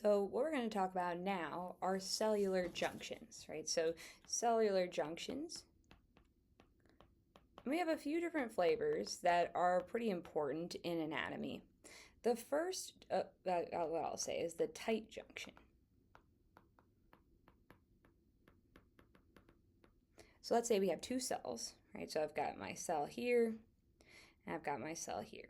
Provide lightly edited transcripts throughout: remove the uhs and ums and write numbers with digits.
So what we're going to talk about now are cellular junctions, right? So cellular junctions, we have a few different flavors that are pretty important in anatomy. The first, what I'll say, is the tight junction. So let's say we have two cells, right? So I've got my cell here, and I've got my cell here.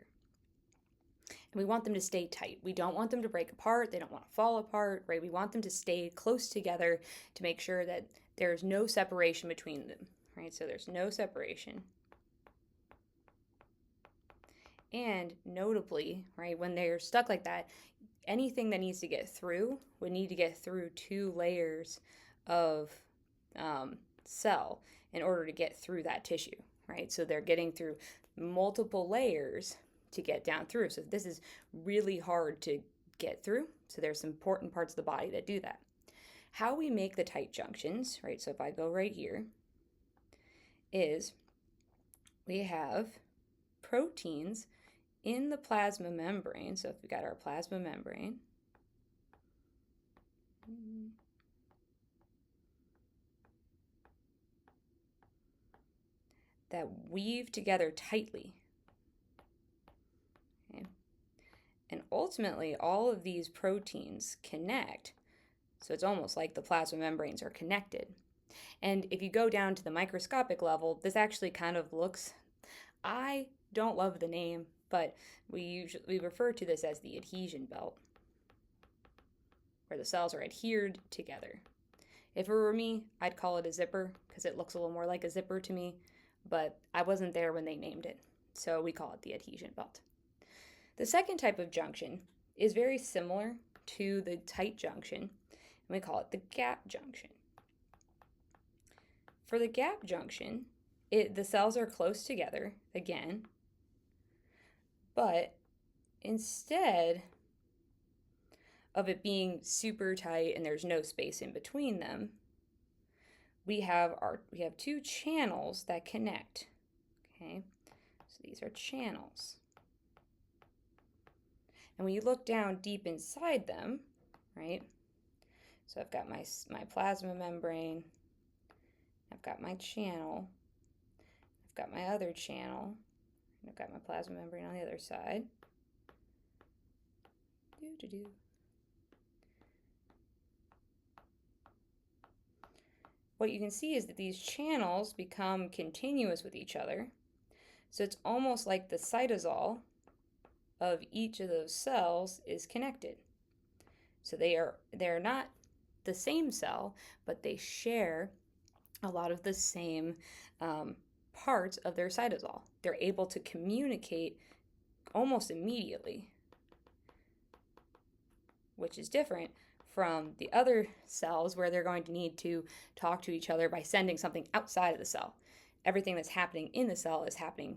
And we want them to stay tight. We don't want them to break apart. They don't want to fall apart, right? We want them to stay close together to make sure that there's no separation between them, right? So there's no separation. And notably, right, when they're stuck like that, anything that needs to get through would need to get through two layers of cell in order to get through that tissue, right? So they're getting through multiple layers to get down through. So this is really hard to get through. So there's some important parts of the body that do that. How we make the tight junctions, right? So if I go right here, is we have proteins in the plasma membrane. So if we got our plasma membrane, that weave together tightly. Okay. And ultimately, all of these proteins connect. So it's almost like the plasma membranes are connected. And if you go down to the microscopic level, this actually kind of looks, I don't love the name, but we refer to this as the adhesion belt, where the cells are adhered together. If it were me, I'd call it a zipper because it looks a little more like a zipper to me, but I wasn't there when they named it, so we call it the adhesion belt. The second type of junction is very similar to the tight junction, and we call it the gap junction. For the gap junction, the cells are close together again, but instead of it being super tight and there's no space in between them, we have two channels that connect. Okay, so these are channels. And when you look down deep inside them, right? So I've got my plasma membrane, I've got my channel, I've got my other channel, and I've got my plasma membrane on the other side. What you can see is that these channels become continuous with each other. So it's almost like the cytosol of each of those cells is connected. So they're not the same cell, but they share a lot of the same parts of their cytosol. They're able to communicate almost immediately, which is different from the other cells where they're going to need to talk to each other by sending something outside of the cell. Everything that's happening in the cell is happening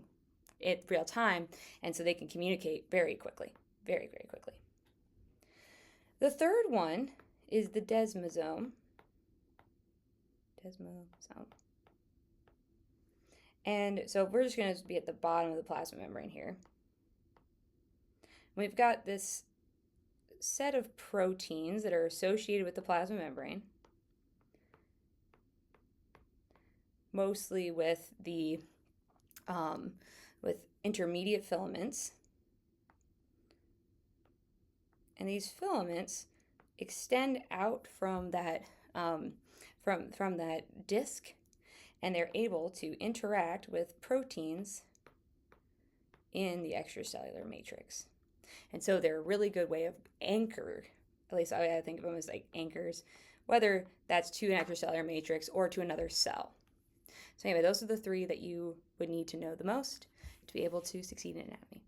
in real time, and so they can communicate very quickly, very, very quickly. The third one is the desmosome. And so we're just going to be at the bottom of the plasma membrane here. We've got this set of proteins that are associated with the plasma membrane, mostly with the with intermediate filaments, and these filaments extend out from that from that disc, and they're able to interact with proteins in the extracellular matrix. And so they're a really good way of anchor, at least I think of them as like anchors, whether that's to an extracellular matrix or to another cell. So anyway, those are the three that you would need to know the most to be able to succeed in anatomy.